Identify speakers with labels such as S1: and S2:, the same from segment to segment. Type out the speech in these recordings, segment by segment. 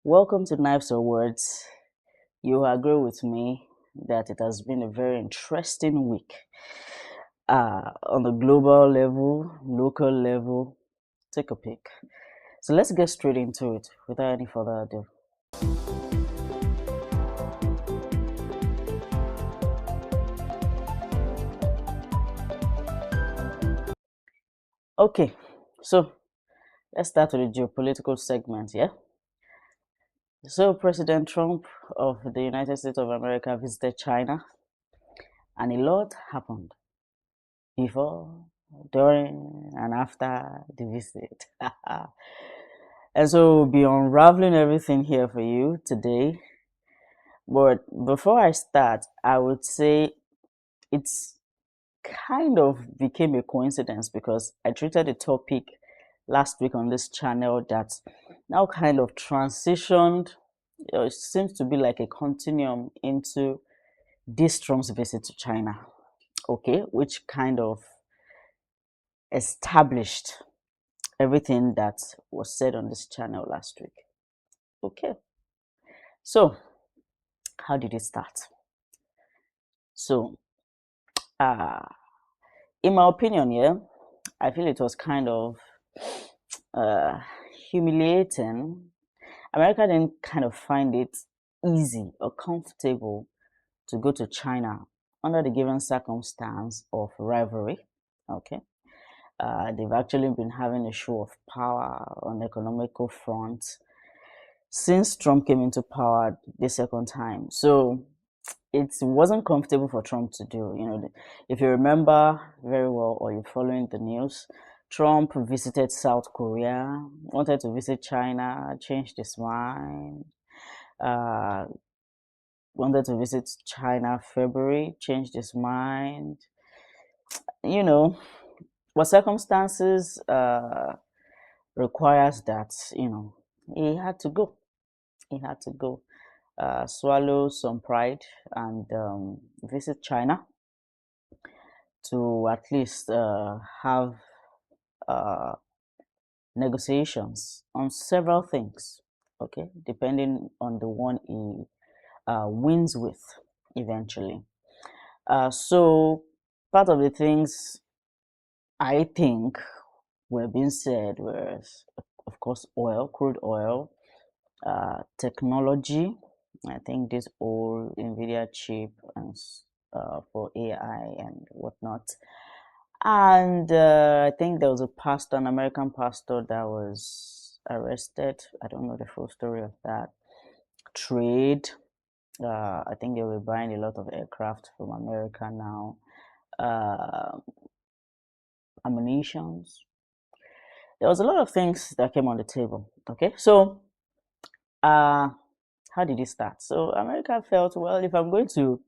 S1: Welcome to Knives or Words. You agree with me that it has been a very interesting week on the global level, local level. Take a pick. So let's get straight into it without any further ado. Okay, so let's start with the geopolitical segment, yeah? So, President Trump of the United States of America visited China, and a lot happened before, during, and after the visit. And so we'll be unraveling everything here for you today. But before I start, I would say it's kind of became a coincidence because I treated a topic last week on this channel that now kind of transitioned. It seems to be like a continuum into this Trump's visit to China. Okay, which kind of established everything that was said on this channel last week. Okay, so how did it start? So, uh, in my opinion, yeah, I feel it was kind of uh, humiliating. America didn't kind of find it easy or comfortable to go to China under the given circumstance of rivalry. Okay, they've actually been having a show of power on the economical front since Trump came into power the second time. So it wasn't comfortable for Trump to do. If you remember very well or you're following the news, Trump visited South Korea, wanted to visit China, changed his mind, uh, wanted to visit China February, changed his mind. You know, what circumstances requires that, he had to go. He had to go. Swallow some pride and visit China to at least have uh, negotiations on several things, okay, depending on the one he wins with eventually. So, part of the things I think were being said were, of course, oil, crude oil, technology. I think this old NVIDIA chip and for AI and whatnot. And I think there was a pastor, an American pastor, that was arrested. I don't know the full story of that. Trade. I think they were buying a lot of aircraft from America now. Uh, Ammunitions. There was a lot of things that came on the table. Okay, so uh, how did it start? So America felt, well, if I'm going to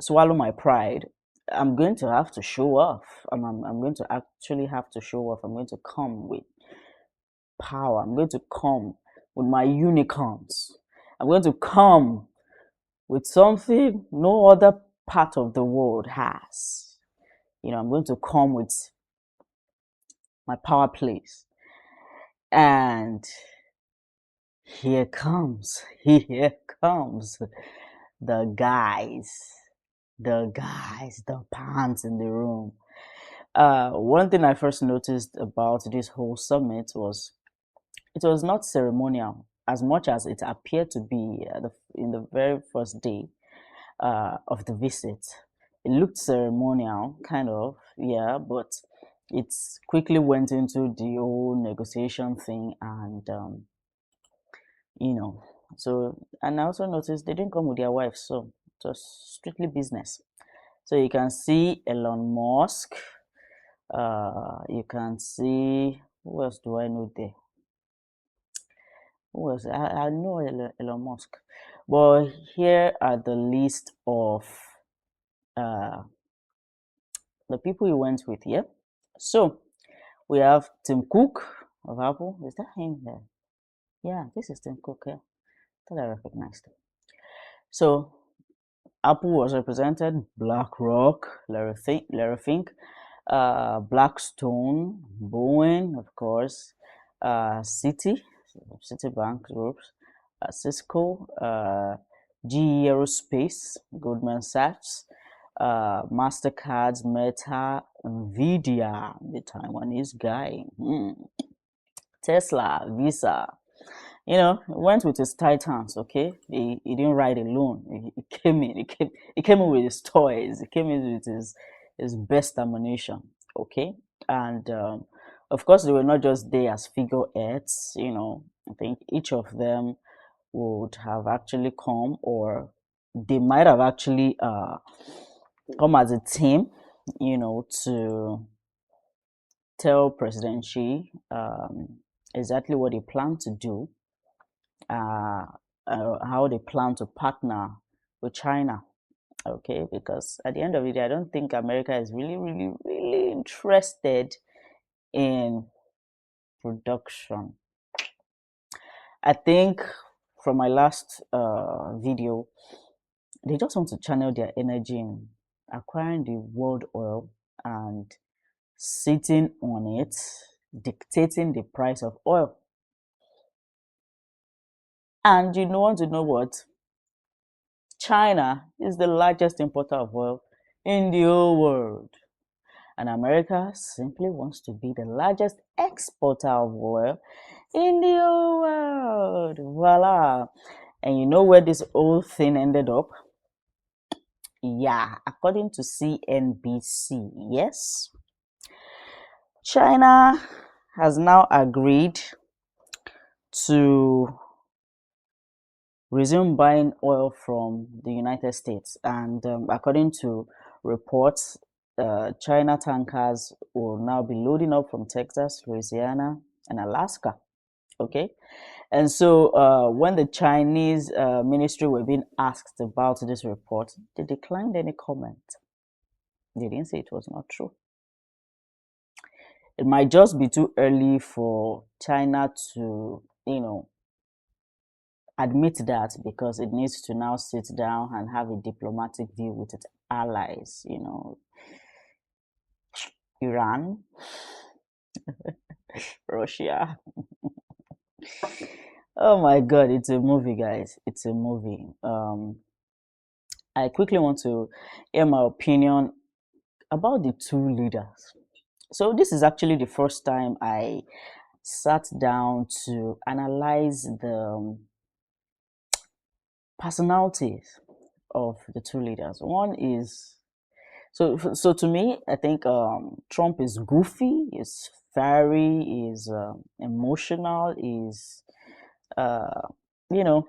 S1: swallow my pride, I'm going to have to show off. I'm going to actually have to show off. I'm going to come with power. I'm going to come with my unicorns. I'm going to come with something no other part of the world has. I'm going to come with my power plays. And here comes the guys, the pants in the room. One thing I first noticed about this whole summit was it was not ceremonial as much as it appeared to be in the very first day of the visit. It looked ceremonial, kind of, yeah, but it quickly went into the whole negotiation thing, and you know, so and I also noticed they didn't come with their wives, so it was strictly business. So you can see Elon Musk. You can see who else do I know there? Who else? I know Elon Musk, but here are the list of uh, the people he went with. Yeah. So we have Tim Cook of Apple. Is that him there? Yeah, this is Tim Cook. Yeah, thought I recognized him. So Apple was represented. BlackRock, Larry Fink, Blackstone, Boeing, of course, Citibank groups, Cisco, GE Aerospace, Goldman Sachs, Mastercards, Meta, Nvidia, the Taiwanese guy, Tesla, Visa. Went with his titans. Okay, he didn't ride alone. He came in. He came in with his toys. He came in with his best ammunition. Okay, and of course they were not just there as figureheads. I think each of them would have actually come, or they might have actually come as a team. To tell President Xi exactly what they plan to do, uh, how they plan to partner with China. Okay, because at the end of the day, I don't think America is really, really, really interested in production. I think from my last video, they just want to channel their energy in acquiring the world oil and sitting on it, dictating the price of oil. And you want to know what? China is the largest importer of oil in the whole world. And America simply wants to be the largest exporter of oil in the whole world. Voila. And you know where this whole thing ended up? Yeah, according to CNBC, yes, China has now agreed to resume buying oil from the United States. And according to reports, China tankers will now be loading up from Texas, Louisiana, and Alaska. Okay. And so when the Chinese ministry were being asked about this report, they declined any comment. They didn't say it was not true. It might just be too early for China to, admit that, because it needs to now sit down and have a diplomatic deal with its allies, Iran, Russia. Oh my god, it's a movie, guys. It's a movie. I quickly want to hear my opinion about the two leaders. So this is actually the first time I sat down to analyze the personalities of the two leaders. One is, so to me, I think Trump is goofy, is fiery, is emotional, is uh, you know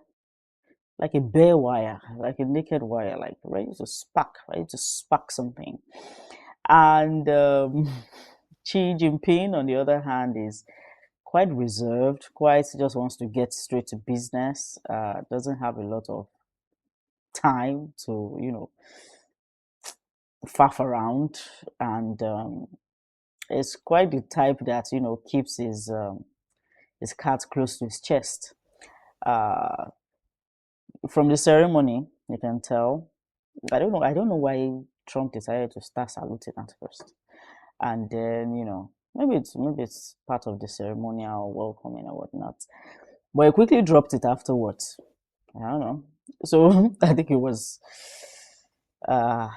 S1: like a bare wire, like a naked wire, like ready to spark something. And Xi Jinping, on the other hand, is quite reserved, quite just wants to get straight to business. Doesn't have a lot of time to faff around, and is quite the type that keeps his cards close to his chest. Uh, from the ceremony, you can tell. I don't know why Trump decided to start saluting at first, and then maybe it's part of the ceremonial welcoming or whatnot. But he quickly dropped it afterwards. I don't know. So I think he was uh,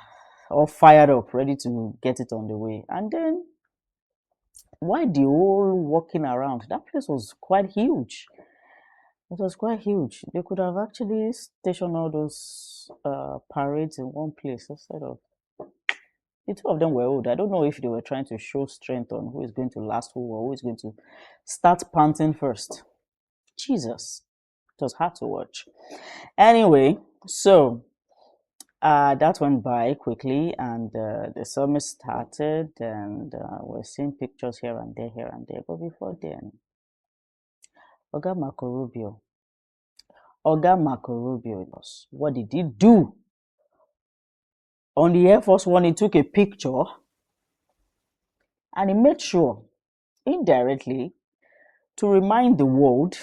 S1: all fired up, ready to get it on the way. And then why the whole walking around? That place was quite huge. It was quite huge. They could have actually stationed all those parades in one place instead of. The two of them were old. I don't know if they were trying to show strength on who is going to last who, or who is going to start panting first. Jesus, it was hard to watch. Anyway, so that went by quickly, and the summit started, and we're seeing pictures here and there, here and there. But before then, Oga Marco Rubio, what did he do? On the Air Force One, he took a picture, and he made sure, indirectly, to remind the world.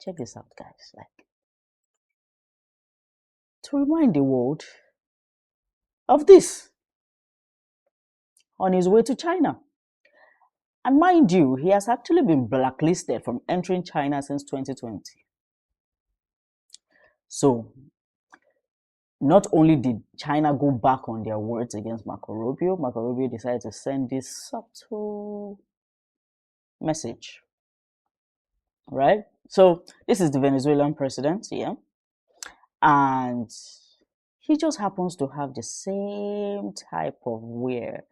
S1: Check this out, guys. Like, to remind the world of this on his way to China. And mind you, he has actually been blacklisted from entering China since 2020. So not only did China go back on their words against Marco Rubio decided to send this subtle message, right? So this is the Venezuelan president, yeah, and he just happens to have the same type of wear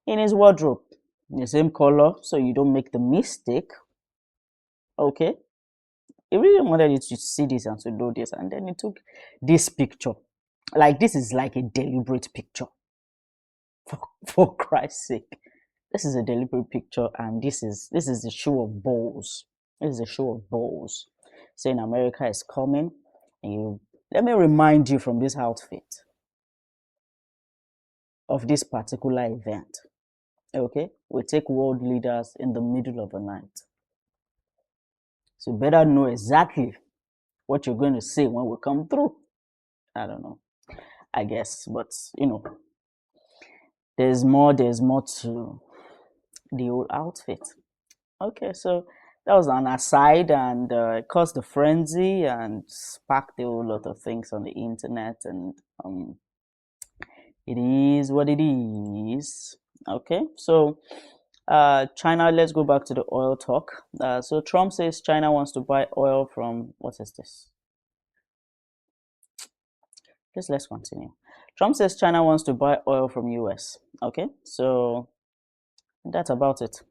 S1: in his wardrobe, the same color, so you don't make the mistake. Okay, he really wanted you to see this and to know this, and then he took this picture. Like this is like a deliberate picture, for, for Christ's sake. This is a deliberate picture, and this is a show of balls. This is a show of balls, saying America is coming. And you, let me remind you from this outfit of this particular event. Okay, we take world leaders in the middle of the night, so you better know exactly what you're going to say when we come through. I don't know, I guess, but there's more to the old outfit. Okay, so that was an aside, and it caused a frenzy and sparked a whole lot of things on the internet, and it is what it is. Okay, so China, let's go back to the oil talk. So Trump says China wants to buy oil from, what is this? Just let's continue. Trump says China wants to buy oil from US. Okay, so that's about it.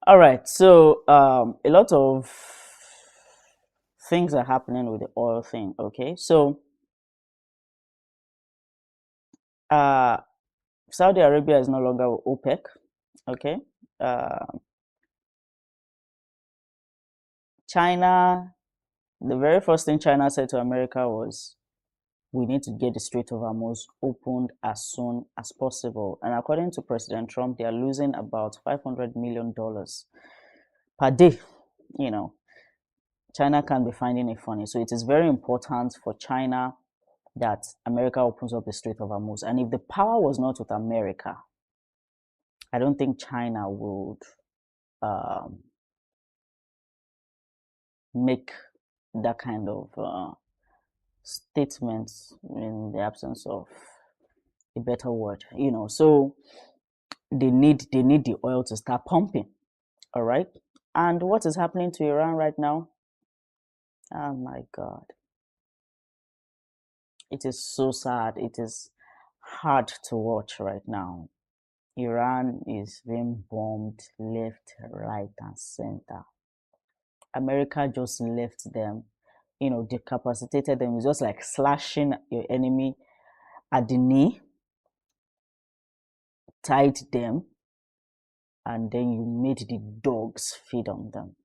S1: All right, so a lot of things are happening with the oil thing. Okay, so uh, Saudi Arabia is no longer with OPEC. Okay, uh, China. The very first thing China said to America was, "We need to get the Strait of Hormuz opened as soon as possible." And according to President Trump, they are losing about $500 million per day. You know, China can be finding it funny. So it is very important for China that America opens up the Strait of Hormuz. And if the power was not with America, I don't think China would um, make that kind of statements in the absence of a better word. So they need the oil to start pumping. All right. And what is happening to Iran right now? Oh my God. It is so sad. It is hard to watch right now. Iran is being bombed left, right, and center. America just left them, decapacitated them. It's just like slashing your enemy at the knee, tied them, and then you made the dogs feed on them.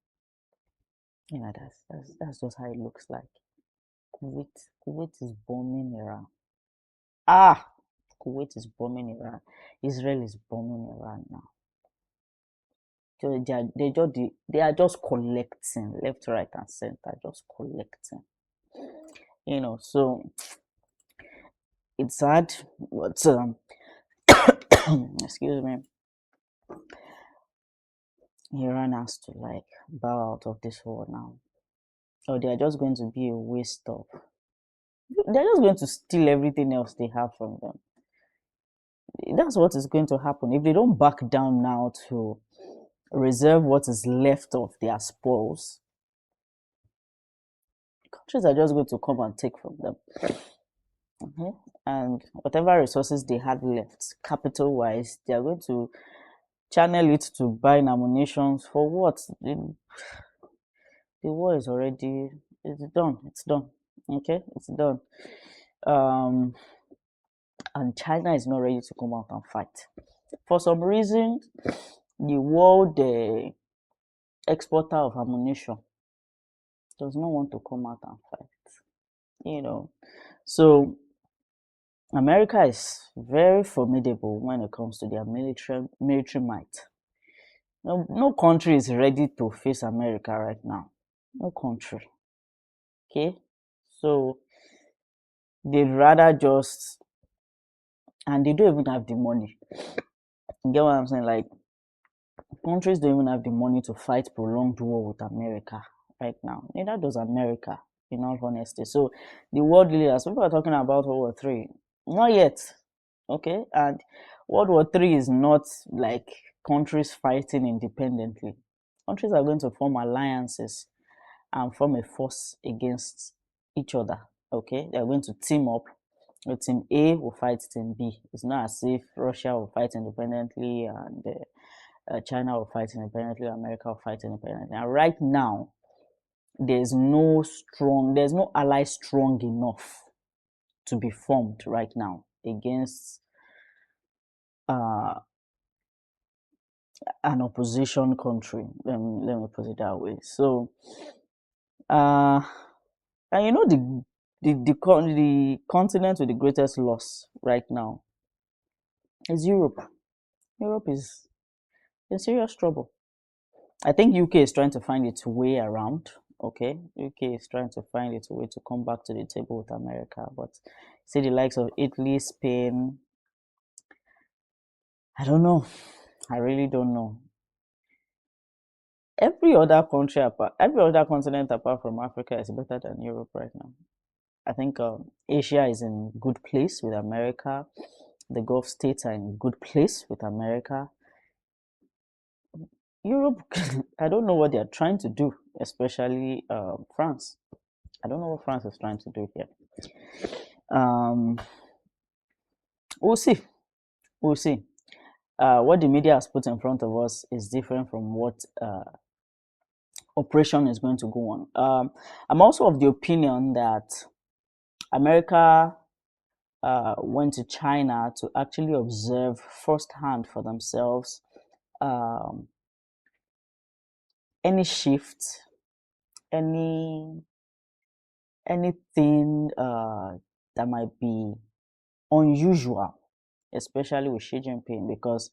S1: That's just how it looks like. Kuwait is bombing Iran. Ah, Kuwait is bombing Iran. Israel is bombing Iran now. So they are just collecting left, right, and center, just collecting. So it's sad, but excuse me, Iran has to like bow out of this war now, or they are just going to be a waste of. They're just going to steal everything else they have from them. That's what is going to happen if they don't back down now to reserve what is left of their spoils. Countries are just going to come and take from them. Okay? And whatever resources they had left, capital wise, they are going to channel it to buy ammunition for what? The war is already, it's done. It's done. Okay, it's done. Um, and China is not ready to come out and fight. For some reason, the world exporter of ammunition does not want to come out and fight. So America is very formidable when it comes to their military might. No country is ready to face America right now. No country. Okay, so they'd rather just, and they don't even have the money. You get what I'm saying? Like, countries don't even have the money to fight prolonged war with America right now. Neither does America. in all honesty. So the world leaders, people are talking about World War III. Not yet. Okay. And World War III is not like countries fighting independently. Countries are going to form alliances and form a force against each other. Okay. They're going to team up. Team A will fight Team B. It's not as if Russia will fight independently and China will fight independently, America will fight independently. And right now, there's no ally strong enough to be formed right now against uh, an opposition country. Let me put it that way. So, uh, and you know the continent with the greatest loss right now is Europe. Europe is in serious trouble. I think UK is trying to find its way around. Okay, UK is trying to find its way to come back to the table with America, but see the likes of Italy, Spain. I don't know. I really don't know. Every other continent apart from Africa is better than Europe right now. I think Asia is in good place with America. The Gulf states are in good place with America. Europe, I don't know what they are trying to do, especially France. I don't know what France is trying to do here. Um, we'll see. We'll see. What the media has put in front of us is different from what operation is going to go on. I'm also of the opinion that America went to China to actually observe firsthand for themselves um, any shift, any anything that might be unusual, especially with Xi Jinping, because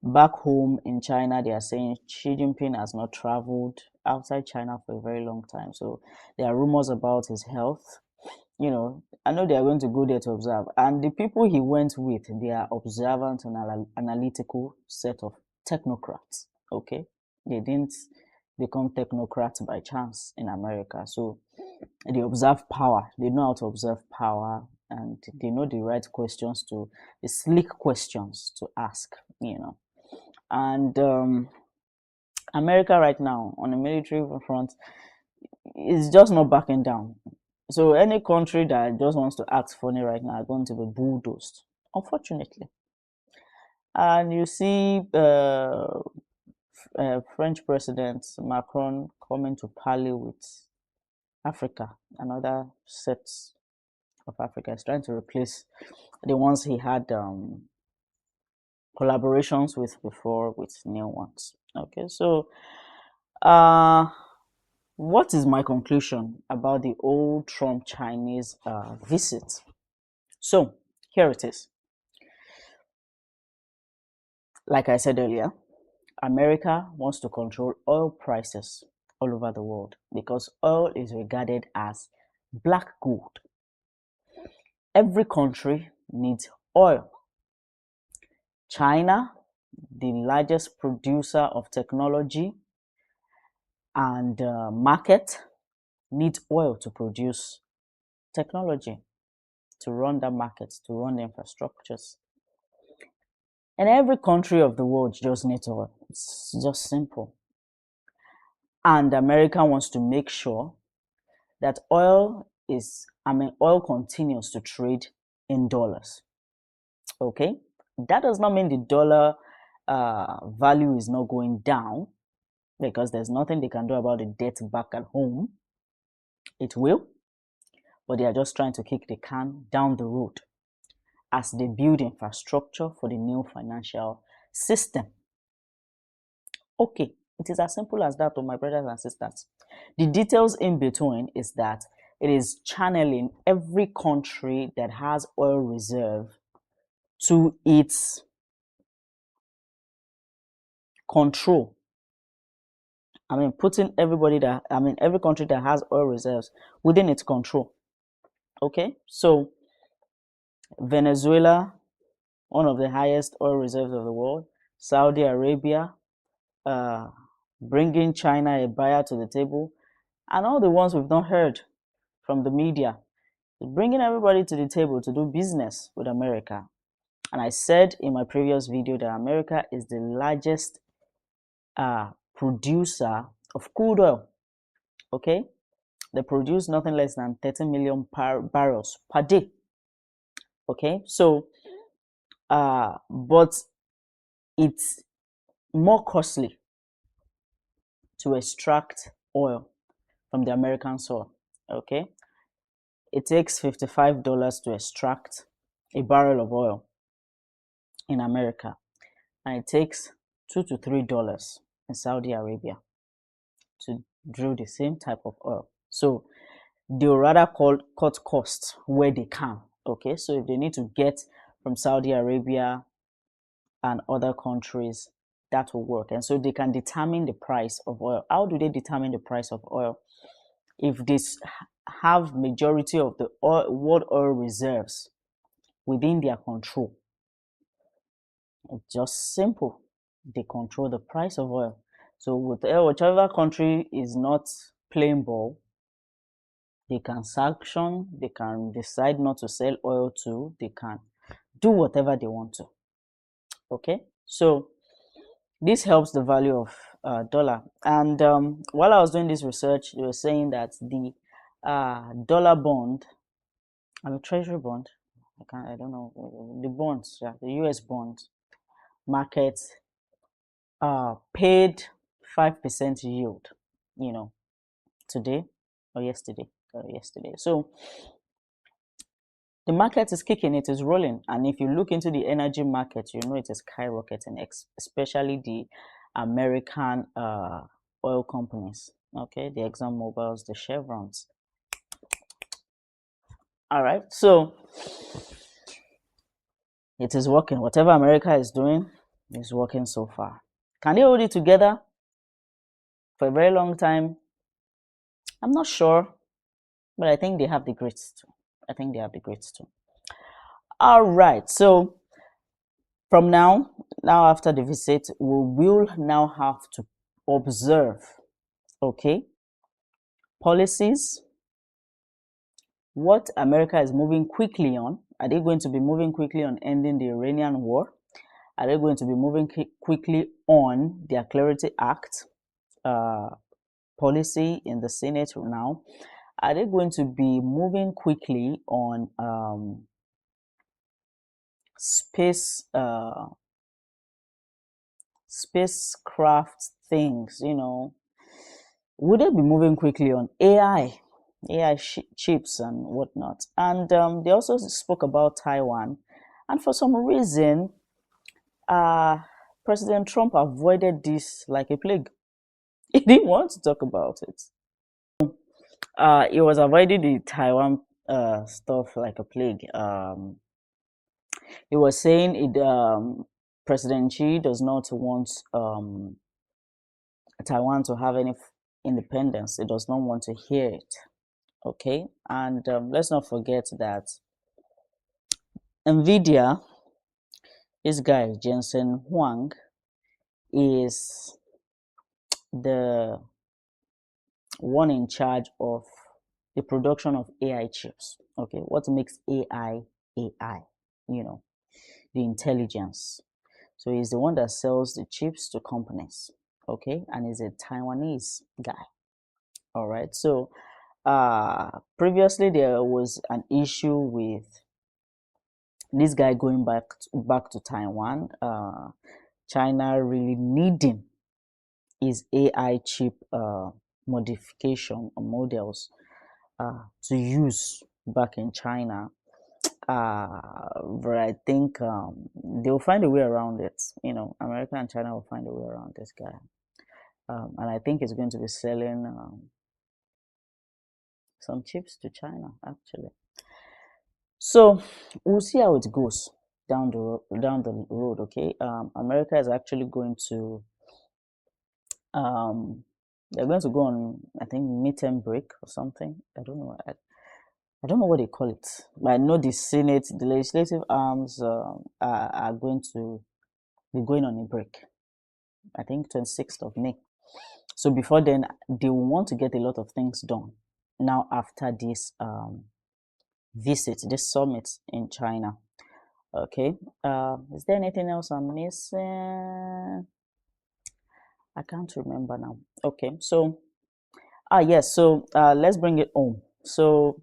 S1: back home in China, they are saying Xi Jinping has not traveled outside China for a very long time. So there are rumors about his health. I know they are going to go there to observe. And the people he went with, they are observant and analytical set of technocrats. Okay. They didn't become technocrats by chance in America. So they observe power. They know how to observe power, and they know the right questions the slick questions to ask. And America right now on the military front is just not backing down. So any country that just wants to act funny right now are going to be bulldozed, unfortunately. And you see French President Macron coming to parley with Africa, another set of Africa. Is trying to replace the ones he had collaborations with before with new ones. Okay, so uh, what is my conclusion about the old Trump Chinese visit? So here it is. Like I said earlier, America wants to control oil prices all over the world because oil is regarded as black gold. Every country needs oil. China, the largest producer of technology and market, needs oil to produce technology, to run the markets, to run the infrastructures. And every country of the world just needs oil. It's just simple. And America wants to make sure that oil continues to trade in dollars. Okay? That does not mean the dollar value is not going down because there's nothing they can do about the debt back at home. It will, but they are just trying to kick the can down the road as they build infrastructure for the new financial system. Okay, it is as simple as that, my brothers and sisters. The details in between is that it is channeling every country that has oil reserve to its control. Putting every country that has oil reserves within its control. Okay, so Venezuela, one of the highest oil reserves of the world, Saudi Arabia, bringing China a buyer to the table, and all the ones we've not heard from the media, bringing everybody to the table to do business with America. And I said in my previous video that America is the largest producer of crude oil. Okay, they produce nothing less than 30 million barrels per day. Okay, so but it's more costly to extract oil from the American soil. Okay, it takes $55 to extract a barrel of oil in America, and it takes $2 to $3 in Saudi Arabia to drill the same type of oil. So they'll rather cut costs where they can. Okay, so if they need to get from Saudi Arabia and other countries, that will work. And so they can determine the price of oil. How do they determine the price of oil? If they have majority of the world oil reserves within their control, it's just simple. They control the price of oil. So whichever country is not playing ball, they can sanction, they can decide not to sell oil to, they can do whatever they want to. Okay, so this helps the value of dollar. And while I was doing this research, they were saying that the dollar bond, I mean treasury bond, I don't know, the bonds, yeah, the US bond market paid 5% yield, today or yesterday. So the market is kicking, it is rolling. And if you look into the energy market, it is skyrocketing, especially the American oil companies. Okay, the Exxon Mobils, the Chevrons. All right, so it is working. Whatever America is doing is working so far. Can they hold it together for a very long time? I'm not sure, but I think they have the grits too. All right, so from now after the visit, we will now have to observe, okay, policies, what America is moving quickly on. Are they going to be moving quickly on ending the Iranian war? Are they going to be moving quickly on their Clarity Act policy in the Senate now? Are they going to be moving quickly on spacecraft things? Would they be moving quickly on AI chips and whatnot? And they also spoke about Taiwan, and for some reason, President Trump avoided this like a plague. He didn't want to talk about it. He was avoiding the Taiwan stuff like a plague. He was saying President Xi does not want Taiwan to have any independence. He does not want to hear it. Okay, and let's not forget that NVIDIA, this guy Jensen Huang, is the one in charge of the production of AI chips. Okay, what makes AI AI? The intelligence. So he's the one that sells the chips to companies. Okay, and he's a Taiwanese guy. All right, so previously there was an issue with this guy going back to Taiwan. China really needing his AI chip modification or models to use back in China. But I think they'll find a way around it. America and China will find a way around this guy. And I think it's going to be selling some chips to China, actually. So we'll see how it goes down the road. Okay, America is actually going to they're going to go on, I think, midterm break or something. I don't know. I don't know what they call it, but I know the Senate, the legislative arms are going to be going on a break. I think 26th of May. So before then, they will want to get a lot of things done. now after this visit, this summit in China. Okay. Is there anything else I'm missing? I can't remember now. Okay. So, yes. So, let's bring it home. So,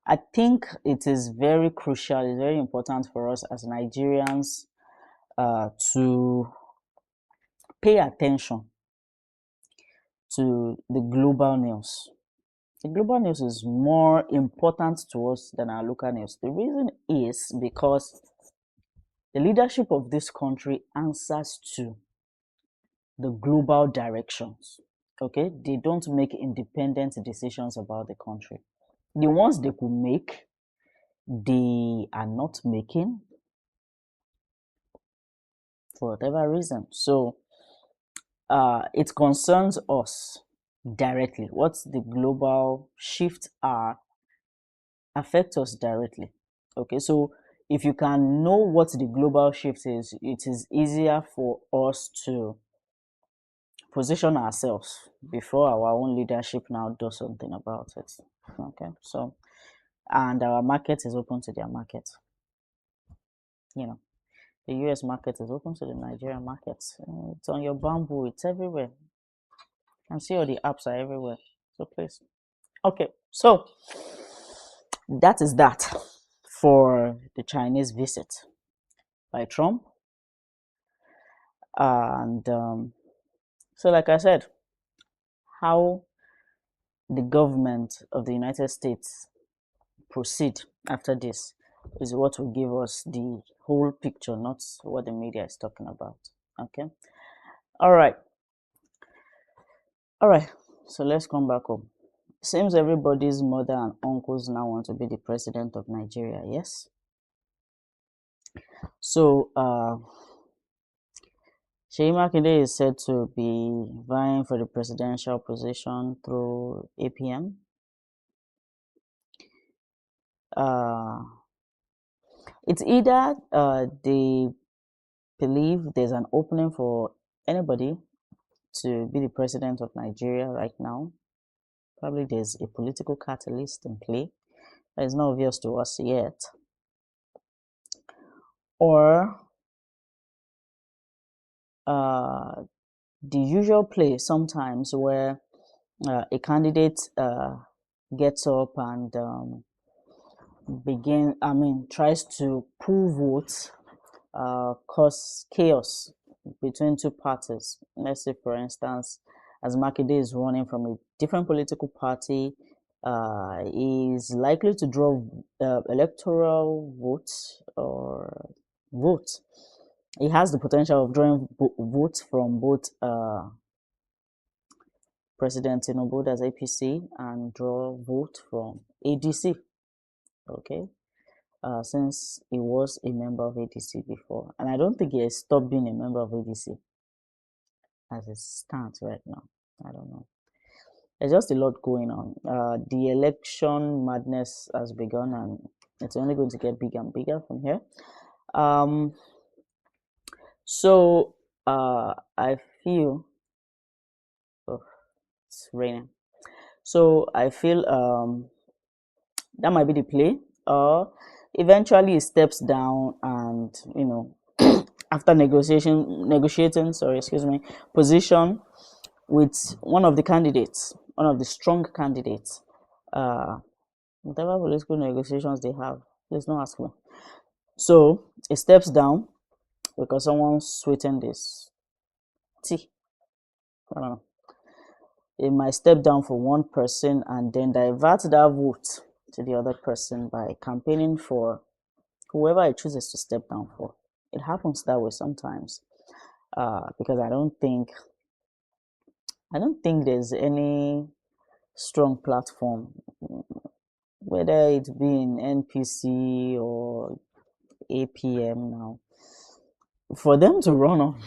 S1: I think it is very crucial, it's very important for us as Nigerians to pay attention to the global news. The global news is more important to us than our local news. The reason is because the leadership of this country answers to the global directions. Okay, they don't make independent decisions about the country. The ones they could make, they are not making for whatever reason. So it concerns us directly. What the global shifts are affect us directly. Okay, so if you can know what the global shift is, it is easier for us to position ourselves before our own leadership now does something about it. Okay, so and our market is open to their market. You know, the US market is open to the Nigerian market. It's on your bamboo, it's everywhere. You can see all the apps are everywhere. So please. Okay, so that is that for the Chinese visit by Trump. And so, like I said, how the government of the United States proceed after this is what will give us the whole picture, not what the media is talking about. Okay. All right. So let's come back home. Seems everybody's mother and uncles now want to be the president of Nigeria. Yes. So Sheyi Makinde is said to be vying for the presidential position through APM. It's either they believe there's an opening for anybody to be the president of Nigeria right now. Probably there's a political catalyst in play that is not obvious to us yet. Or the usual play sometimes where a candidate gets up and tries to pull votes, cause chaos between two parties. Let's say, for instance, as Makinde is running from a different political party, is likely to draw electoral votes or votes. He has the potential of drawing votes from both President Tinubu as APC and draw vote from ADC. Okay, since he was a member of ADC before, and I don't think he has stopped being a member of ADC as it stands right now. I don't know. There's just a lot going on. The election madness has begun, and it's only going to get bigger and bigger from here. So I feel it's raining. So I feel that might be the play. Eventually he steps down, and after negotiating, position with one of the candidates, one of the strong candidates. Whatever political negotiations they have, please don't ask me. So he steps down because someone's sweetened this tea. I don't know. It might step down for one person and then divert that vote to the other person by campaigning for whoever it chooses to step down for. It happens that way sometimes, because I don't think there's any strong platform, whether it be in NPC or APM now, for them to run on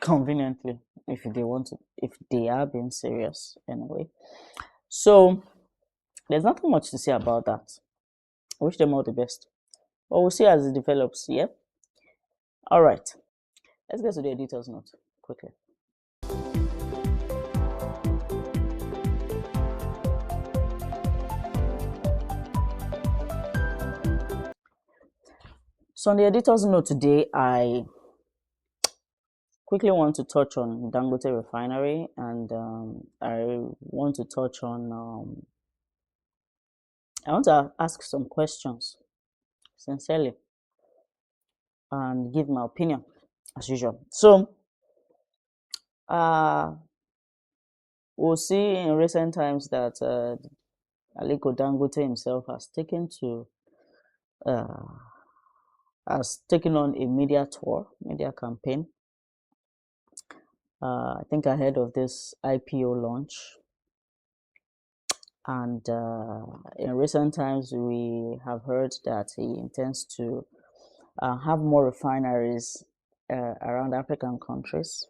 S1: conveniently if they want to, if they are being serious anyway. So there's nothing much to say about that. I wish them all the best, but we'll see as it develops. Yeah. All right, let's get to the editor's note quickly. So on the editor's note today, I quickly want to touch on Dangote Refinery, and I want to touch on, I want to ask some questions sincerely and give my opinion as usual. So, uh, we'll see in recent times that Aliko Dangote himself uh, has taken on a media campaign. I think ahead of this IPO launch, and in recent times we have heard that he intends to have more refineries around African countries,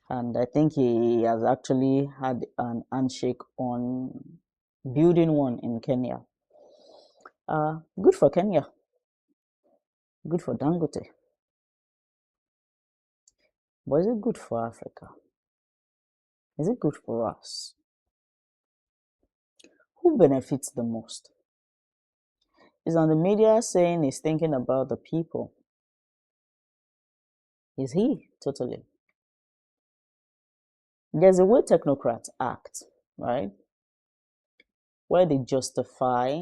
S1: and I think he has actually had an handshake on building one in Kenya. Good for Kenya, good for Dangote, but is it good for Africa? Is it good for us? Who benefits the most? Is on the media saying he's thinking about the people? Is he totally? There's a way technocrats act, right? Where they justify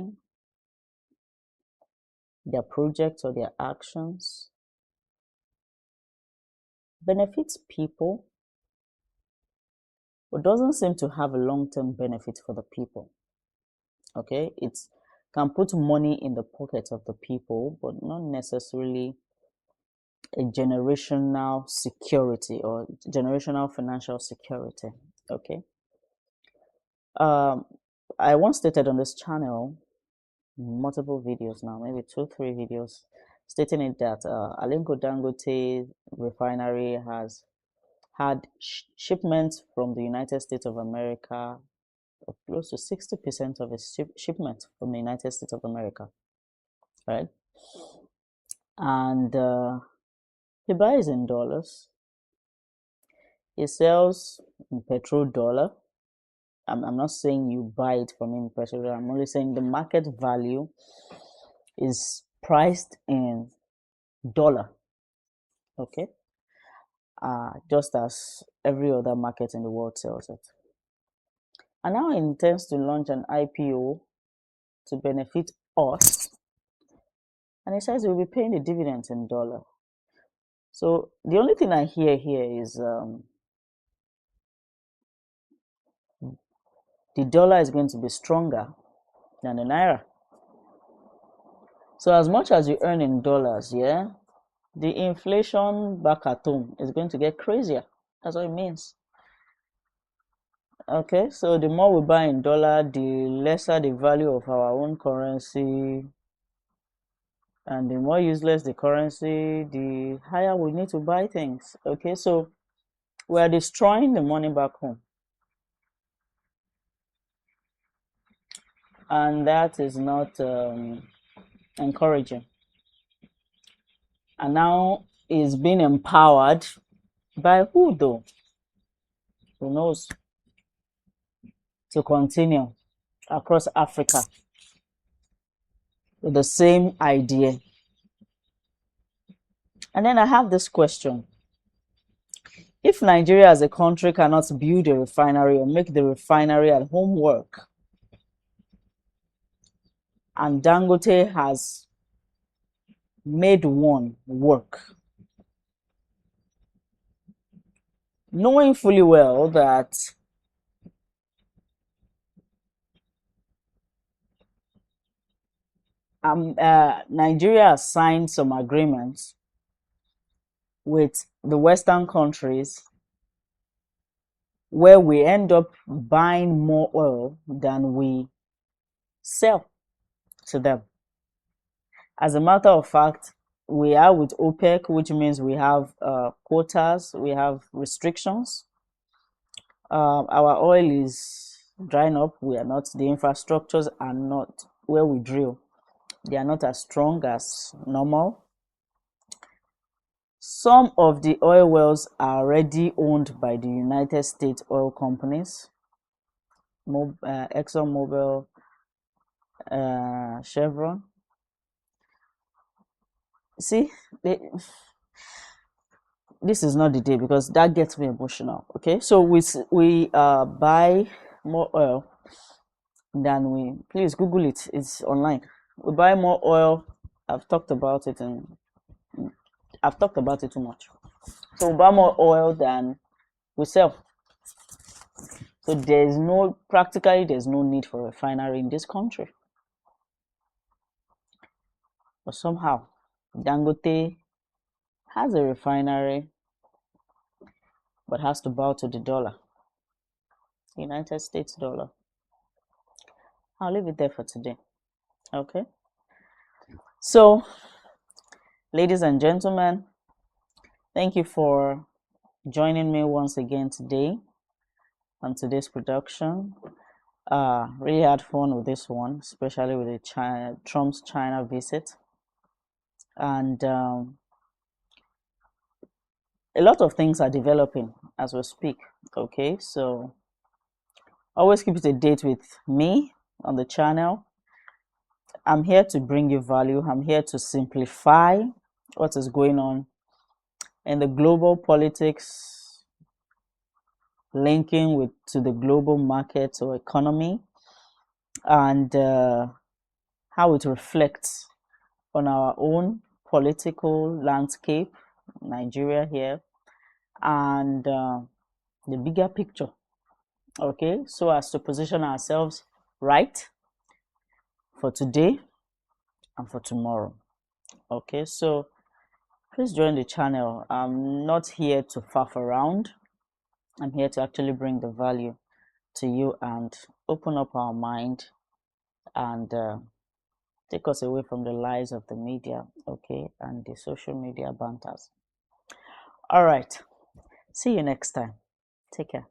S1: their projects or their actions, benefits people, but doesn't seem to have a long-term benefit for the people. Okay, it can put money in the pockets of the people, but not necessarily a generational security or generational financial security. Okay. Um, I once stated on this channel multiple videos now, maybe 2, 3 videos, stating it that Alinko Dangote refinery has had shipments from the United States of America of close to 60% of its shipment from the United States of America, right? And he buys in dollars, he sells in petrol dollar. I'm not saying you buy it from him petrol. I'm only saying the market value is priced in dollar, okay? Just as every other market in the world sells it. And now he intends to launch an IPO to benefit us, and he says he will be paying the dividends in dollar. So the only thing I hear here is the dollar is going to be stronger than the naira. So as much as you earn in dollars, yeah, the inflation back at home is going to get crazier. That's what it means. Okay, so the more we buy in dollar, the lesser the value of our own currency, and the more useless the currency, the higher we need to buy things. Okay, so we are destroying the money back home, and that is not encouraging. And now is being empowered by who though? Who knows? To continue across Africa with the same idea. And then I have this question. If Nigeria as a country cannot build a refinery or make the refinery at home work, and Dangote has made one work, knowing fully well that Nigeria has signed some agreements with the Western countries where we end up buying more oil than we sell to them. As a matter of fact, we are with OPEC, which means we have quotas, we have restrictions. Our oil is drying up. We are not, the infrastructures are not where we drill. They are not as strong as normal. Some of the oil wells are already owned by the United States oil companies, ExxonMobil, Chevron. see, this is not the day because that gets me emotional. Okay, so we buy more oil than we. Please Google it. It's online. We buy more oil. I've talked about it, and I've talked about it too much. So we buy more oil than we sell. So there's no need for a refinery in this country. But somehow, Dangote has a refinery, but has to bow to the dollar, United States dollar. I'll leave it there for today. Okay. So, ladies and gentlemen, thank you for joining me once again today on today's production. Really had fun with this one, especially with Trump's China visit, and a lot of things are developing as we speak. Okay, so always keep it a date with me on the channel. I'm here to bring you value. I'm here to simplify what is going on in the global politics, linking with to the global market or economy, and how it reflects on our own political landscape, Nigeria here, and the bigger picture. Okay, so as to position ourselves right for today and for tomorrow. Okay, so please join the channel. I'm not here to faff around. I'm here to actually bring the value to you and open up our mind and take us away from the lies of the media, okay, and the social media banters. All right. See you next time. Take care.